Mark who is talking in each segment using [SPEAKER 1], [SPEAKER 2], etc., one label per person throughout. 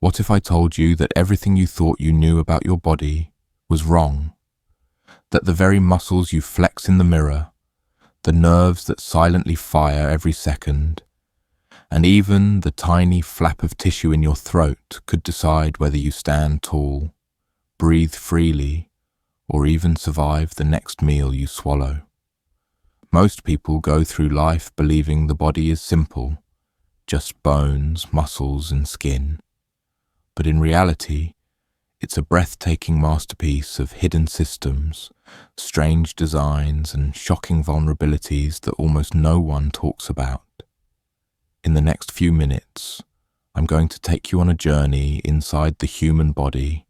[SPEAKER 1] What if I told you that everything you thought you knew about your body was wrong? That the very muscles you flex in the mirror, the nerves that silently fire every second, and even the tiny flap of tissue in your throat could decide whether you stand tall, breathe freely, or even survive the next meal you swallow. Most people go through life believing the body is simple, just bones, muscles, and skin. But in reality, it's a breathtaking masterpiece of hidden systems, strange designs, and shocking vulnerabilities that almost no one talks about. In the next few minutes, I'm going to take you on a journey inside the human body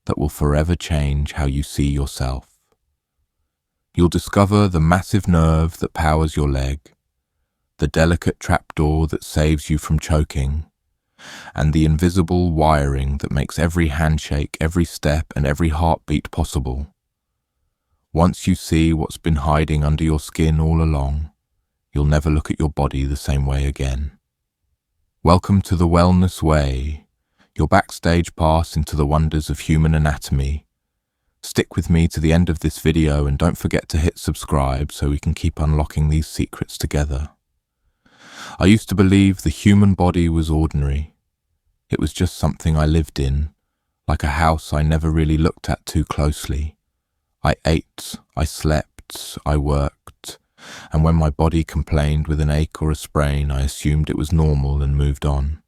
[SPEAKER 1] that will forever change how you see yourself. You'll discover the massive nerve that powers your leg, the delicate trapdoor that saves you from choking, and the invisible wiring that makes every handshake, every step, and every heartbeat possible. Once you see what's been hiding under your skin all along, you'll never look at your body the same way again. Welcome to the Wellness Way, your backstage pass into the wonders of human anatomy. Stick with me to the end of this video and don't forget to hit subscribe so we can keep unlocking these secrets together. I used to believe the human body was ordinary. It was just something I lived in, like a house I never really looked at too closely. I ate, I slept, I worked, and when my body complained with an ache or a sprain, I assumed it was normal and moved on.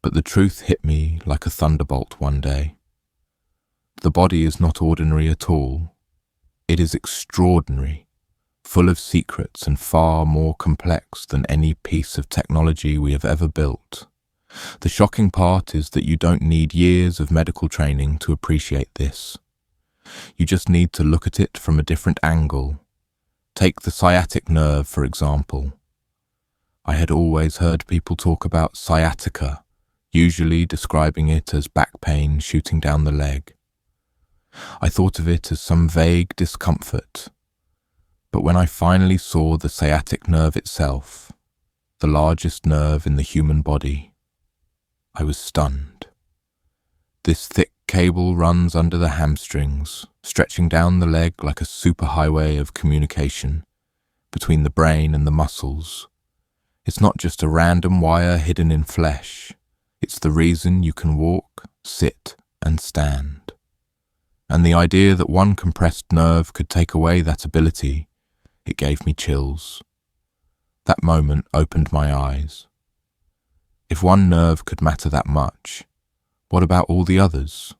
[SPEAKER 1] But the truth hit me like a thunderbolt one day. The body is not ordinary at all. It is extraordinary, full of secrets and far more complex than any piece of technology we have ever built. The shocking part is that you don't need years of medical training to appreciate this. You just need to look at it from a different angle. Take the sciatic nerve, for example. I had always heard people talk about sciatica, usually describing it as back pain shooting down the leg. I thought of it as some vague discomfort. But when I finally saw the sciatic nerve itself, the largest nerve in the human body, I was stunned. This thick cable runs under the hamstrings, stretching down the leg like a superhighway of communication between the brain and the muscles. It's not just a random wire hidden in flesh. It's the reason you can walk, sit, and stand. And the idea that one compressed nerve could take away that ability, it gave me chills. That moment opened my eyes. If one nerve could matter that much, what about all the others?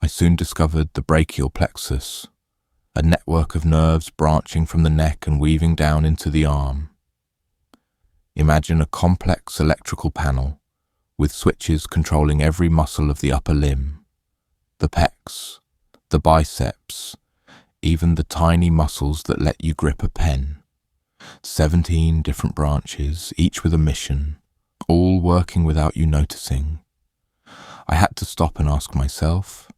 [SPEAKER 1] I soon discovered the brachial plexus, a network of nerves branching from the neck and weaving down into the arm. Imagine a complex electrical panel with switches controlling every muscle of the upper limb. The pecs, the biceps, even the tiny muscles that let you grip a pen. 17 different branches, each with a mission, all working without you noticing. I had to stop and ask myself,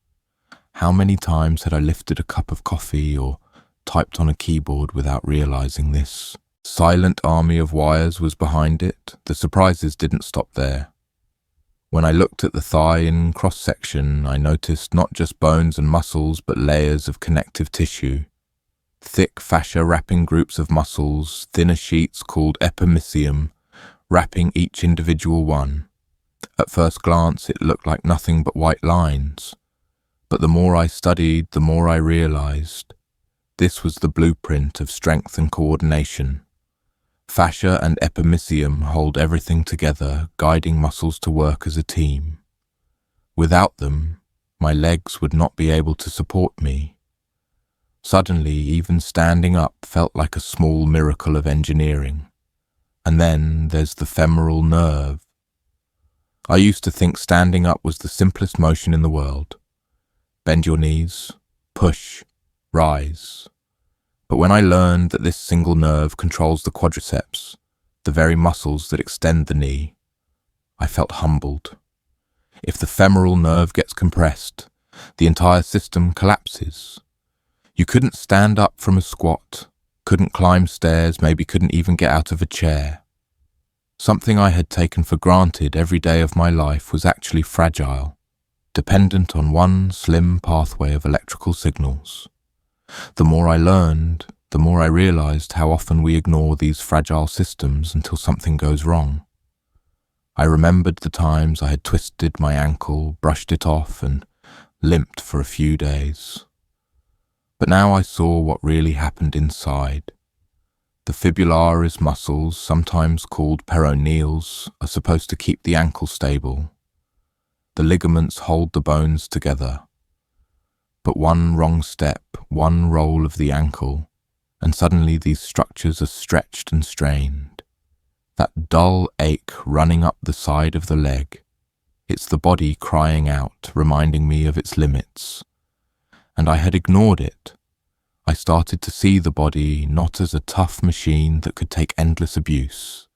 [SPEAKER 1] how many times had I lifted a cup of coffee or typed on a keyboard without realizing this silent army of wires was behind it? The surprises didn't stop there. When I looked at the thigh in cross-section, I noticed not just bones and muscles, but layers of connective tissue. Thick fascia wrapping groups of muscles, thinner sheets called epimysium, wrapping each individual one. At first glance, it looked like nothing but white lines. But the more I studied, the more I realized. This was the blueprint of strength and coordination. Fascia and epimysium hold everything together, guiding muscles to work as a team. Without them, my legs would not be able to support me. Suddenly, even standing up felt like a small miracle of engineering. And then there's the femoral nerve. I used to think standing up was the simplest motion in the world. Bend your knees, push, rise. But when I learned that this single nerve controls the quadriceps, the very muscles that extend the knee, I felt humbled. If the femoral nerve gets compressed, the entire system collapses. You couldn't stand up from a squat, couldn't climb stairs, maybe couldn't even get out of a chair. Something I had taken for granted every day of my life was actually fragile, dependent on one slim pathway of electrical signals. The more I learned, the more I realized how often we ignore these fragile systems until something goes wrong. I remembered the times I had twisted my ankle, brushed it off, and limped for a few days. But now I saw what really happened inside. The fibularis muscles, sometimes called peroneals, are supposed to keep the ankle stable. The ligaments hold the bones together. But one wrong step, one roll of the ankle, and suddenly these structures are stretched and strained. That dull ache running up the side of the leg, it's the body crying out, reminding me of its limits. And I had ignored it. I started to see the body not as a tough machine that could take endless abuse,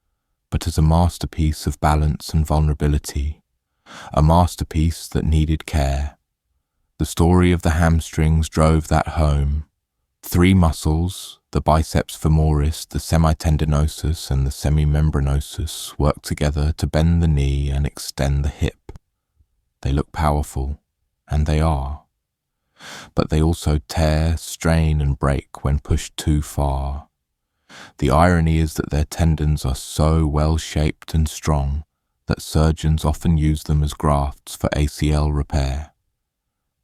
[SPEAKER 1] but as a masterpiece of balance and vulnerability, a masterpiece that needed care. The story of the hamstrings drove that home. 3 muscles, the biceps femoris, the semitendinosus and the semimembranosus, work together to bend the knee and extend the hip. They look powerful, and they are. But they also tear, strain and break when pushed too far. The irony is that their tendons are so well shaped and strong that surgeons often use them as grafts for ACL repair.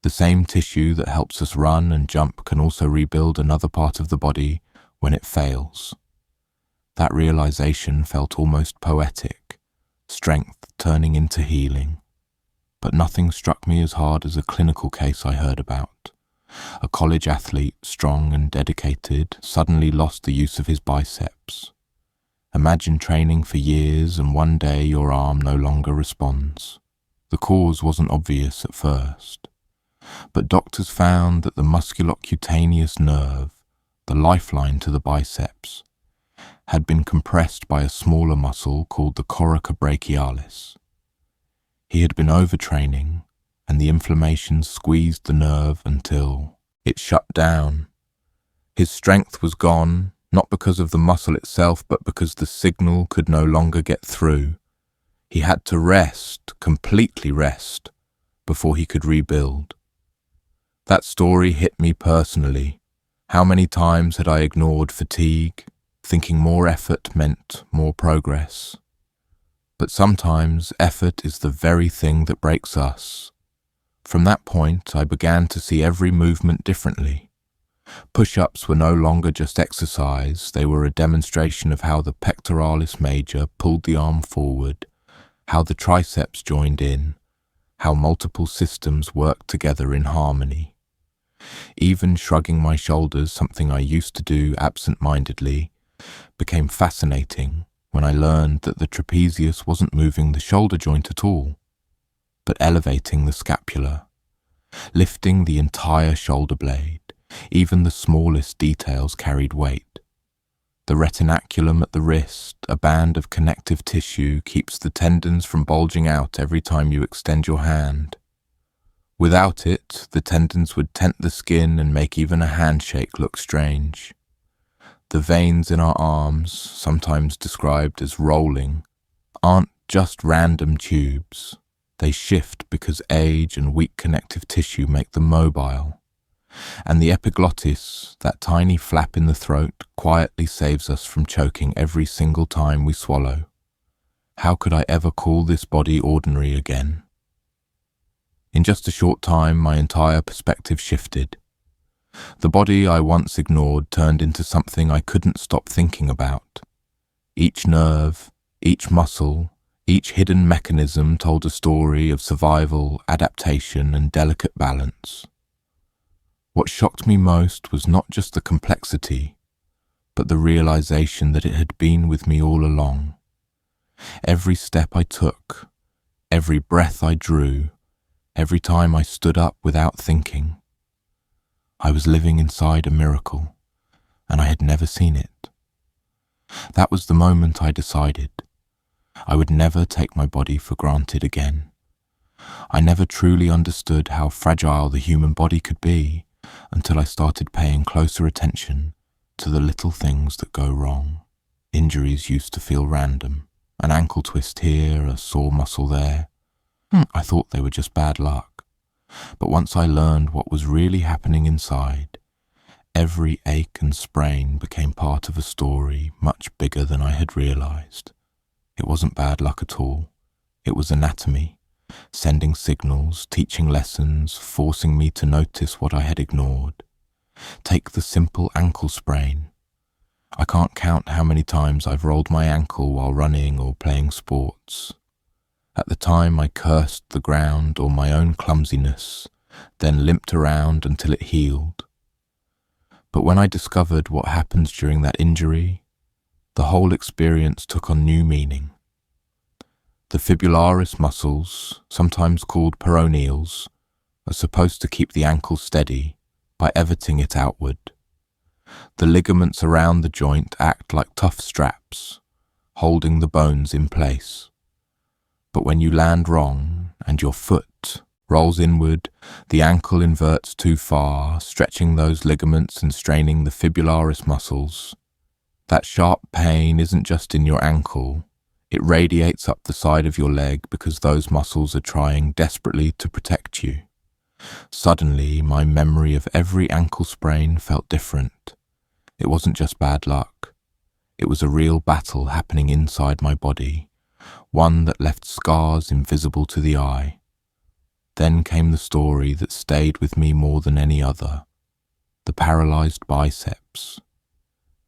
[SPEAKER 1] The same tissue that helps us run and jump can also rebuild another part of the body when it fails. That realization felt almost poetic, strength turning into healing. But nothing struck me as hard as a clinical case I heard about. A college athlete, strong and dedicated, suddenly lost the use of his biceps. Imagine training for years and one day your arm no longer responds. The cause wasn't obvious at first, but doctors found that the musculocutaneous nerve, the lifeline to the biceps, had been compressed by a smaller muscle called the coracobrachialis. He had been overtraining, and the inflammation squeezed the nerve until it shut down. His strength was gone, not because of the muscle itself, but because the signal could no longer get through. He had to rest, completely rest, before he could rebuild. That story hit me personally. How many times had I ignored fatigue, thinking more effort meant more progress? But sometimes effort is the very thing that breaks us. From that point, I began to see every movement differently. Push-ups were no longer just exercise, they were a demonstration of how the pectoralis major pulled the arm forward, how the triceps joined in, how multiple systems worked together in harmony. Even shrugging my shoulders, something I used to do absent-mindedly, became fascinating when I learned that the trapezius wasn't moving the shoulder joint at all, but elevating the scapula, lifting the entire shoulder blade. Even the smallest details carried weight. The retinaculum at the wrist, a band of connective tissue, keeps the tendons from bulging out every time you extend your hand. Without it, the tendons would tent the skin and make even a handshake look strange. The veins in our arms, sometimes described as rolling, aren't just random tubes. They shift because age and weak connective tissue make them mobile. And the epiglottis, that tiny flap in the throat, quietly saves us from choking every single time we swallow. How could I ever call this body ordinary again? In just a short time, my entire perspective shifted. The body I once ignored turned into something I couldn't stop thinking about. Each nerve, each muscle, each hidden mechanism told a story of survival, adaptation, and delicate balance. What shocked me most was not just the complexity, but the realization that it had been with me all along. Every step I took, every breath I drew, every time I stood up without thinking, I was living inside a miracle, and I had never seen it. That was the moment I decided I would never take my body for granted again. I never truly understood how fragile the human body could be until I started paying closer attention to the little things that go wrong. Injuries used to feel random, An ankle twist here, a sore muscle there. I thought they were just bad luck. But once I learned what was really happening inside, every ache and sprain became part of a story much bigger than I had realized. It wasn't bad luck at all. It was anatomy, sending signals, teaching lessons, forcing me to notice what I had ignored. Take the simple ankle sprain. I can't count how many times I've rolled my ankle while running or playing sports. At the time I cursed the ground or my own clumsiness, then limped around until it healed. But when I discovered what happens during that injury, the whole experience took on new meaning. The fibularis muscles, sometimes called peroneals, are supposed to keep the ankle steady by everting it outward. The ligaments around the joint act like tough straps, holding the bones in place. But when you land wrong and your foot rolls inward, the ankle inverts too far, stretching those ligaments and straining the fibularis muscles. That sharp pain isn't just in your ankle. It radiates up the side of your leg because those muscles are trying desperately to protect you. Suddenly, my memory of every ankle sprain felt different. It wasn't just bad luck. It was a real battle happening inside my body, one that left scars invisible to the eye. Then came the story that stayed with me more than any other, the paralyzed biceps.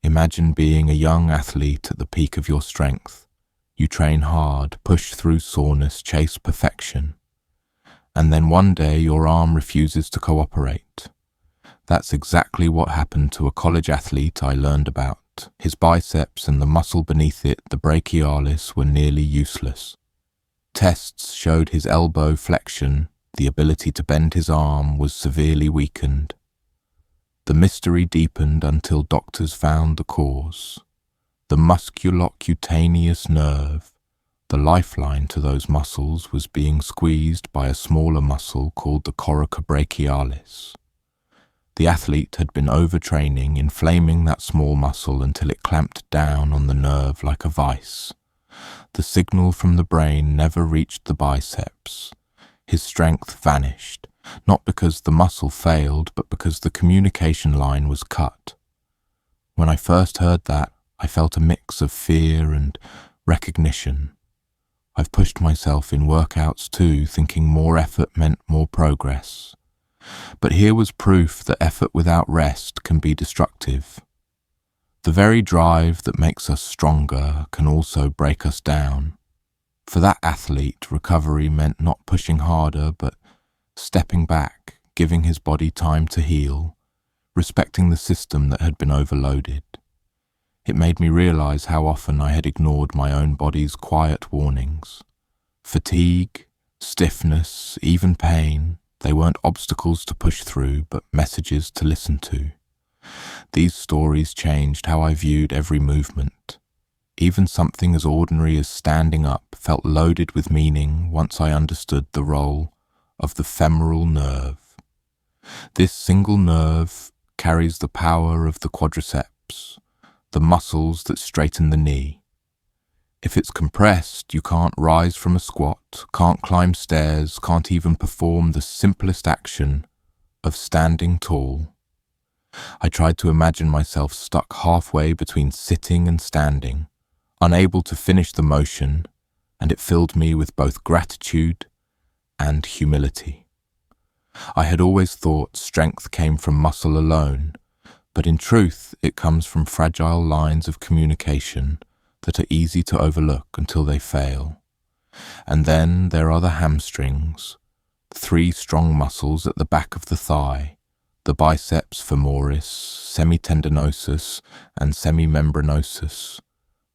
[SPEAKER 1] Imagine being a young athlete at the peak of your strength. You train hard, push through soreness, chase perfection. And then one day your arm refuses to cooperate. That's exactly what happened to a college athlete I learned about. His biceps and the muscle beneath it, the brachialis, were nearly useless. Tests showed his elbow flexion, the ability to bend his arm, was severely weakened. The mystery deepened until doctors found the cause. The musculocutaneous nerve, the lifeline to those muscles, was being squeezed by a smaller muscle called the coracobrachialis. The athlete had been overtraining, inflaming that small muscle until it clamped down on the nerve like a vice. The signal from the brain never reached the biceps. His strength vanished, not because the muscle failed, but because the communication line was cut. When I first heard that, I felt a mix of fear and recognition. I've pushed myself in workouts too, thinking more effort meant more progress. But here was proof that effort without rest can be destructive. The very drive that makes us stronger can also break us down. For that athlete, recovery meant not pushing harder, but stepping back, giving his body time to heal, respecting the system that had been overloaded. It made me realize how often I had ignored my own body's quiet warnings. Fatigue, stiffness, even pain, they weren't obstacles to push through, but messages to listen to. These stories changed how I viewed every movement. Even something as ordinary as standing up felt loaded with meaning once I understood the role of the femoral nerve. This single nerve carries the power of the quadriceps, the muscles that straighten the knee. If it's compressed, you can't rise from a squat, can't climb stairs, can't even perform the simplest action of standing tall. I tried to imagine myself stuck halfway between sitting and standing, unable to finish the motion, and it filled me with both gratitude and humility. I had always thought strength came from muscle alone, but in truth it comes from fragile lines of communication that are easy to overlook until they fail. And then there are the hamstrings, 3 strong muscles at the back of the thigh, the biceps femoris, semitendinosus, and semimembranosus,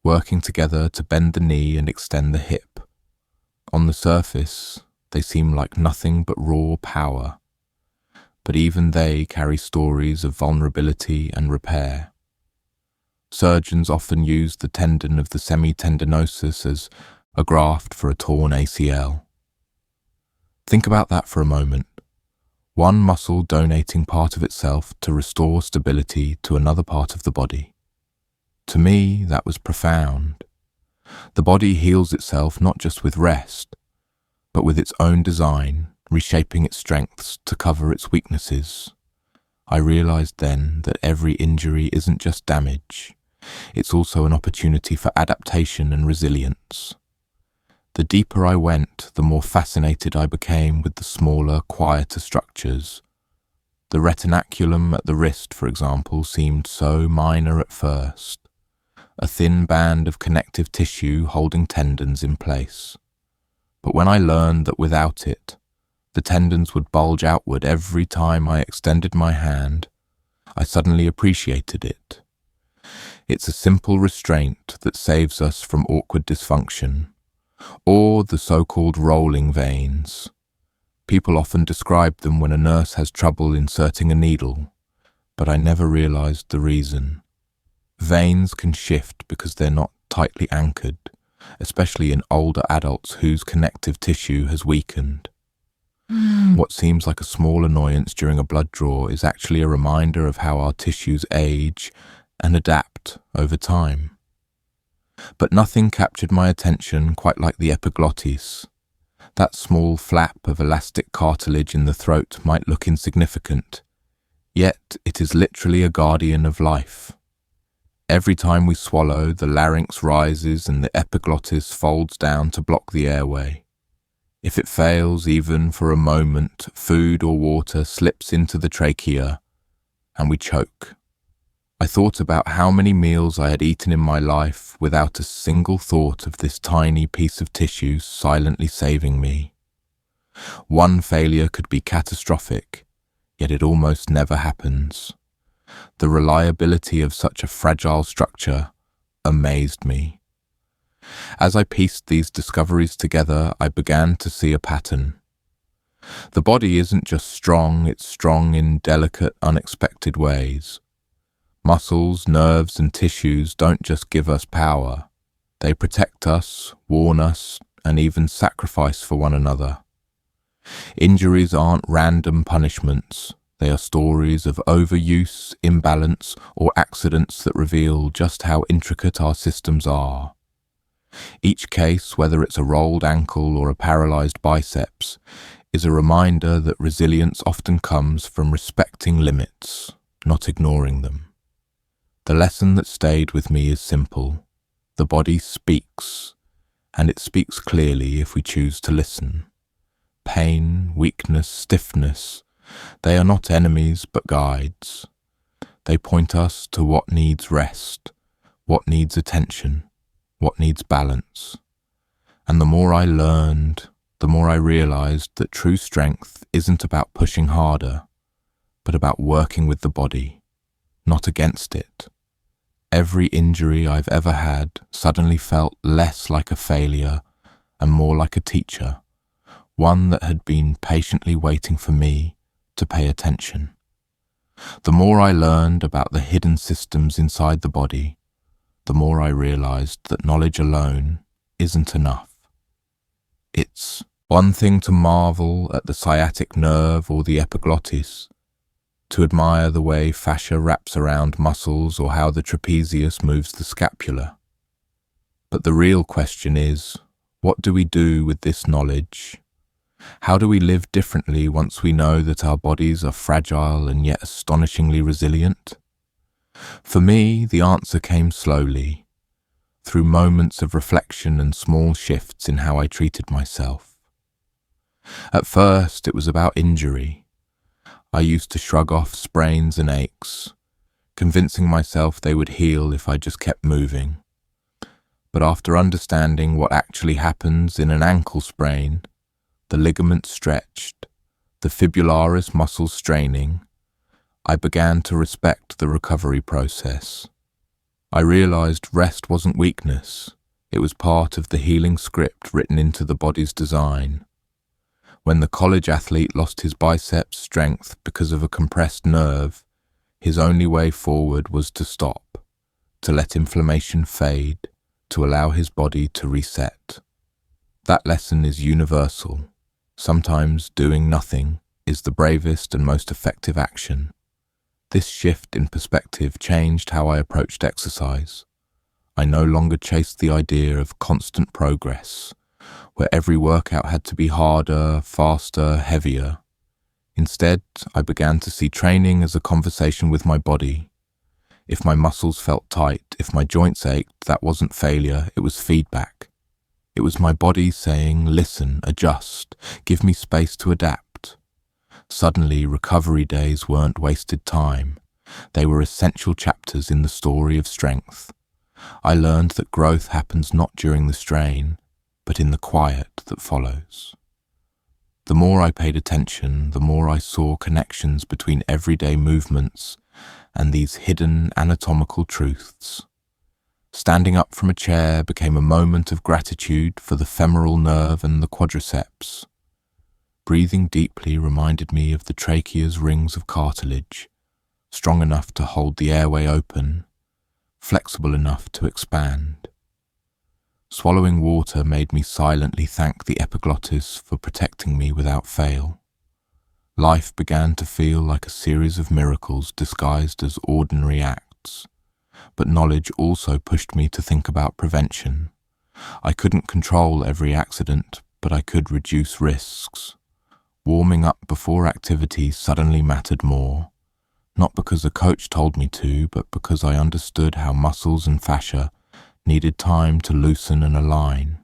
[SPEAKER 1] working together to bend the knee and extend the hip. On the surface, they seem like nothing but raw power, but even they carry stories of vulnerability and repair. Surgeons often use the tendon of the semitendinosus as a graft for a torn ACL. Think about that for a moment. One muscle donating part of itself to restore stability to another part of the body. To me, that was profound. The body heals itself not just with rest, but with its own design, reshaping its strengths to cover its weaknesses. I realized then that every injury isn't just damage, it's also an opportunity for adaptation and resilience. The deeper I went, the more fascinated I became with the smaller, quieter structures. The retinaculum at the wrist, for example, seemed so minor at first, a thin band of connective tissue holding tendons in place. But when I learned that without it, the tendons would bulge outward every time I extended my hand, I suddenly appreciated it. It's a simple restraint that saves us from awkward dysfunction, or the so-called rolling veins. People often describe them when a nurse has trouble inserting a needle, but I never realized the reason. Veins can shift because they're not tightly anchored, especially in older adults whose connective tissue has weakened. What seems like a small annoyance during a blood draw is actually a reminder of how our tissues age and adapt over time. But nothing captured my attention quite like the epiglottis. That small flap of elastic cartilage in the throat might look insignificant, yet it is literally a guardian of life. Every time we swallow, the larynx rises and the epiglottis folds down to block the airway. If it fails even for a moment, food or water slips into the trachea and we choke. I thought about how many meals I had eaten in my life without a single thought of this tiny piece of tissue silently saving me. One failure could be catastrophic, yet it almost never happens. The reliability of such a fragile structure amazed me. As I pieced these discoveries together, I began to see a pattern. The body isn't just strong, it's strong in delicate, unexpected ways. Muscles, nerves, and tissues don't just give us power. They protect us, warn us, and even sacrifice for one another. Injuries aren't random punishments. They are stories of overuse, imbalance, or accidents that reveal just how intricate our systems are. Each case, whether it's a rolled ankle or a paralyzed biceps, is a reminder that resilience often comes from respecting limits, not ignoring them. The lesson that stayed with me is simple. The body speaks, and it speaks clearly if we choose to listen. Pain, weakness, stiffness, they are not enemies but guides. They point us to what needs rest, what needs attention, what needs balance. And the more I learned, the more I realized that true strength isn't about pushing harder, but about working with the body, not against it. Every injury I've ever had suddenly felt less like a failure and more like a teacher, one that had been patiently waiting for me to pay attention. The more I learned about the hidden systems inside the body, the more I realized that knowledge alone isn't enough. It's one thing to marvel at the sciatic nerve or the epiglottis, to admire the way fascia wraps around muscles or how the trapezius moves the scapula. But the real question is, what do we do with this knowledge? How do we live differently once we know that our bodies are fragile and yet astonishingly resilient? For me, the answer came slowly, through moments of reflection and small shifts in how I treated myself. At first, it was about injury. I used to shrug off sprains and aches, convincing myself they would heal if I just kept moving. But after understanding what actually happens in an ankle sprain, the ligaments stretched, the fibularis muscles straining, I began to respect the recovery process. I realized rest wasn't weakness, it was part of the healing script written into the body's design. When the college athlete lost his biceps strength because of a compressed nerve, his only way forward was to stop, to let inflammation fade, to allow his body to reset. That lesson is universal. Sometimes doing nothing is the bravest and most effective action. This shift in perspective changed how I approached exercise. I no longer chased the idea of constant progress, where every workout had to be harder, faster, heavier. Instead, I began to see training as a conversation with my body. If my muscles felt tight, if my joints ached, that wasn't failure, it was feedback. It was my body saying, listen, adjust, give me space to adapt. Suddenly, recovery days weren't wasted time. They were essential chapters in the story of strength. I learned that growth happens not during the strain, but in the quiet that follows. The more I paid attention, the more I saw connections between everyday movements and these hidden anatomical truths. Standing up from a chair became a moment of gratitude for the femoral nerve and the quadriceps. Breathing deeply reminded me of the trachea's rings of cartilage, strong enough to hold the airway open, flexible enough to expand. Swallowing water made me silently thank the epiglottis for protecting me without fail. Life began to feel like a series of miracles disguised as ordinary acts, but knowledge also pushed me to think about prevention. I couldn't control every accident, but I could reduce risks. Warming up before activity suddenly mattered more, not because a coach told me to, but because I understood how muscles and fascia needed time to loosen and align.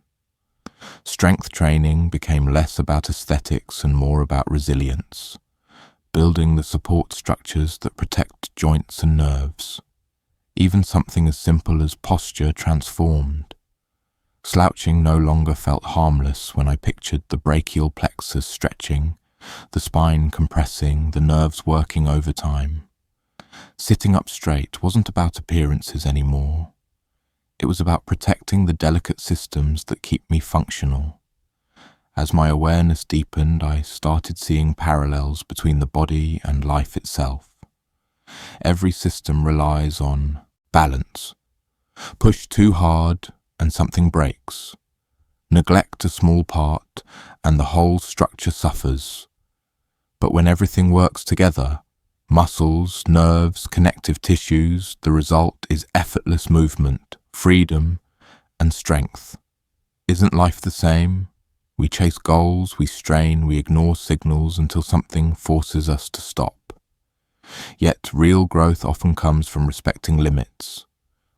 [SPEAKER 1] Strength training became less about aesthetics and more about resilience, building the support structures that protect joints and nerves. Even something as simple as posture transformed. Slouching no longer felt harmless when I pictured the brachial plexus stretching, the spine compressing, the nerves working overtime. Sitting up straight wasn't about appearances anymore. It was about protecting the delicate systems that keep me functional. As my awareness deepened, I started seeing parallels between the body and life itself. Every system relies on balance. Push too hard and something breaks. Neglect a small part and the whole structure suffers. But when everything works together, muscles, nerves, connective tissues, the result is effortless movement, freedom, and strength. Isn't life the same? We chase goals, we strain, we ignore signals until something forces us to stop. Yet real growth often comes from respecting limits,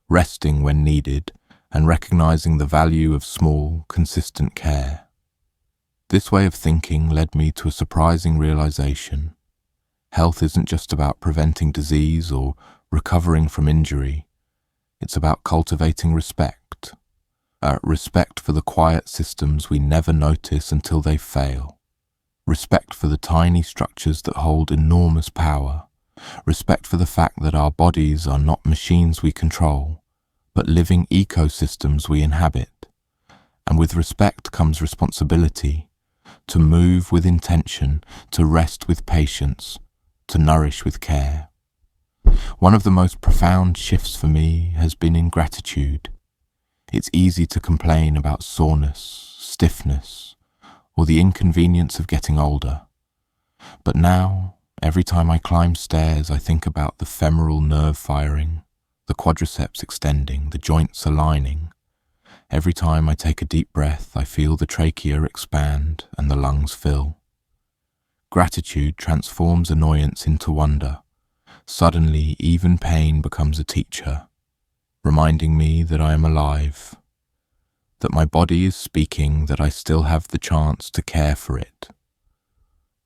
[SPEAKER 1] resting when needed, and recognizing the value of small, consistent care. This way of thinking led me to a surprising realization. Health isn't just about preventing disease or recovering from injury. It's about cultivating respect. Respect for the quiet systems we never notice until they fail. Respect for the tiny structures that hold enormous power. Respect for the fact that our bodies are not machines we control, but living ecosystems we inhabit. And with respect comes responsibility, to move with intention, to rest with patience, to nourish with care. One of the most profound shifts for me has been in gratitude. It's easy to complain about soreness, stiffness, or the inconvenience of getting older. But now, every time I climb stairs, I think about the femoral nerve firing, the quadriceps extending, the joints aligning. Every time I take a deep breath, I feel the trachea expand and the lungs fill. Gratitude transforms annoyance into wonder. Suddenly, even pain becomes a teacher, reminding me that I am alive, that my body is speaking, that I still have the chance to care for it.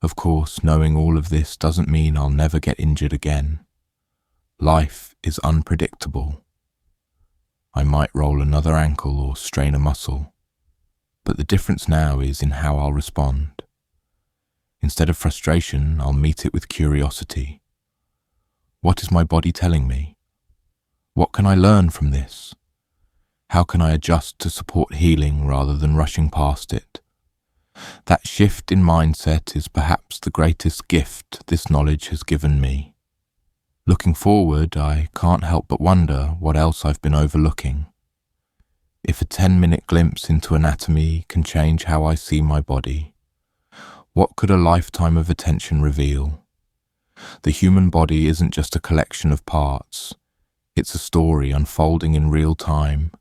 [SPEAKER 1] Of course, knowing all of this doesn't mean I'll never get injured again. Life is unpredictable. I might roll another ankle or strain a muscle, but the difference now is in how I'll respond. Instead of frustration, I'll meet it with curiosity. What is my body telling me? What can I learn from this? How can I adjust to support healing rather than rushing past it? That shift in mindset is perhaps the greatest gift this knowledge has given me. Looking forward, I can't help but wonder what else I've been overlooking. If a 10-minute glimpse into anatomy can change how I see my body, what could a lifetime of attention reveal? The human body isn't just a collection of parts. It's a story unfolding in real time,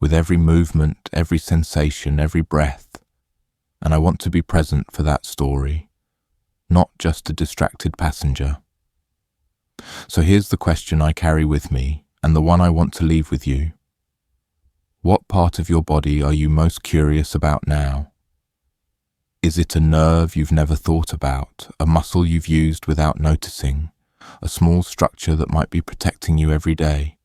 [SPEAKER 1] with every movement, every sensation, every breath. And I want to be present for that story, not just a distracted passenger. So here's the question I carry with me, and the one I want to leave with you. What part of your body are you most curious about now? Is it a nerve you've never thought about, a muscle you've used without noticing, a small structure that might be protecting you every day?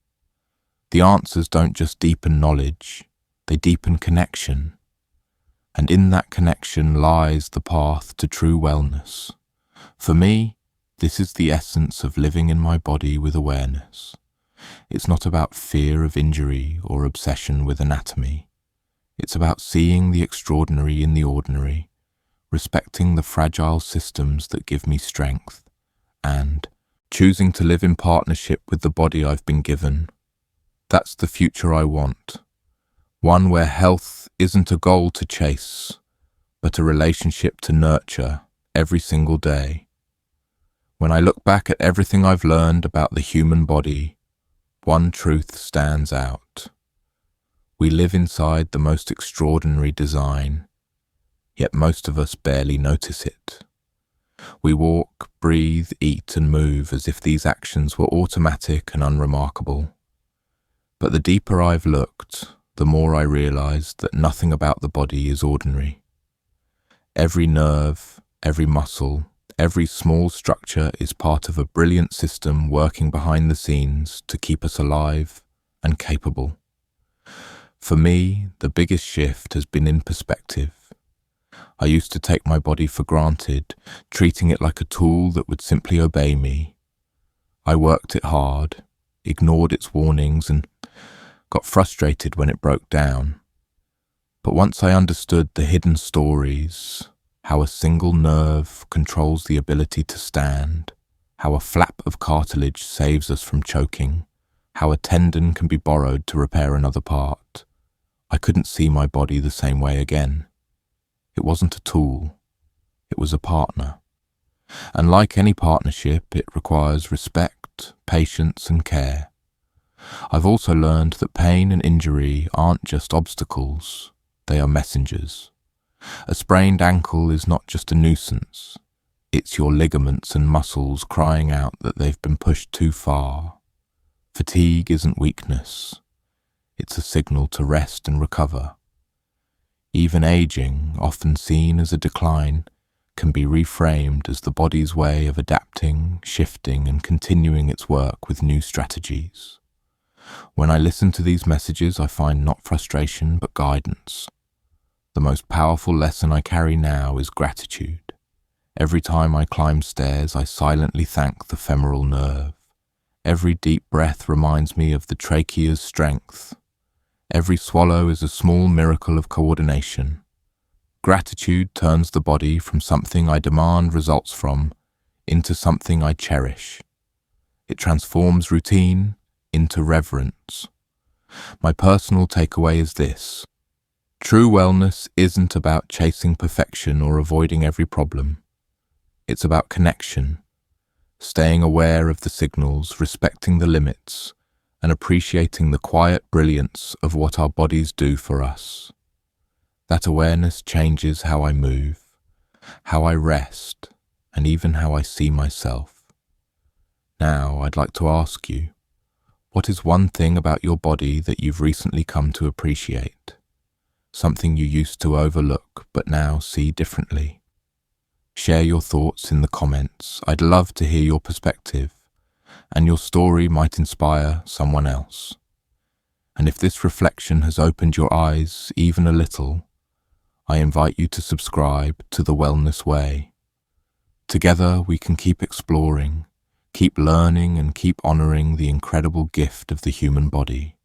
[SPEAKER 1] The answers don't just deepen knowledge, they deepen connection. And in that connection lies the path to true wellness. For me, this is the essence of living in my body with awareness. It's not about fear of injury or obsession with anatomy. It's about seeing the extraordinary in the ordinary, respecting the fragile systems that give me strength, and choosing to live in partnership with the body I've been given. That's the future I want. One where health isn't a goal to chase, but a relationship to nurture every single day. When I look back at everything I've learned about the human body, one truth stands out. We live inside the most extraordinary design, yet most of us barely notice it. We walk, breathe, eat, and move as if these actions were automatic and unremarkable. But the deeper I've looked, the more I realized that nothing about the body is ordinary. Every nerve, every muscle, every small structure is part of a brilliant system working behind the scenes to keep us alive and capable. For me, the biggest shift has been in perspective. I used to take my body for granted, treating it like a tool that would simply obey me. I worked it hard, ignored its warnings, and got frustrated when it broke down. But once I understood the hidden stories, how a single nerve controls the ability to stand, how a flap of cartilage saves us from choking, how a tendon can be borrowed to repair another part, I couldn't see my body the same way again. It wasn't a tool, it was a partner. And like any partnership, it requires respect, patience, and care. I've also learned that pain and injury aren't just obstacles, they are messengers. A sprained ankle is not just a nuisance, it's your ligaments and muscles crying out that they've been pushed too far. Fatigue isn't weakness, it's a signal to rest and recover. Even aging, often seen as a decline, can be reframed as the body's way of adapting, shifting, and continuing its work with new strategies. When I listen to these messages, I find not frustration, but guidance. The most powerful lesson I carry now is gratitude. Every time I climb stairs, I silently thank the femoral nerve. Every deep breath reminds me of the trachea's strength. Every swallow is a small miracle of coordination. Gratitude turns the body from something I demand results from into something I cherish. It transforms routine into reverence. My personal takeaway is this: true wellness isn't about chasing perfection or avoiding every problem. It's about connection, staying aware of the signals, respecting the limits, and appreciating the quiet brilliance of what our bodies do for us. That awareness changes how I move, how I rest, and even how I see myself. Now, I'd like to ask you, what is one thing about your body that you've recently come to appreciate? Something you used to overlook but now see differently? Share your thoughts in the comments. I'd love to hear your perspective, and your story might inspire someone else. And if this reflection has opened your eyes even a little, I invite you to subscribe to The Wellness Way. Together we can keep exploring, keep learning, and keep honoring the incredible gift of the human body.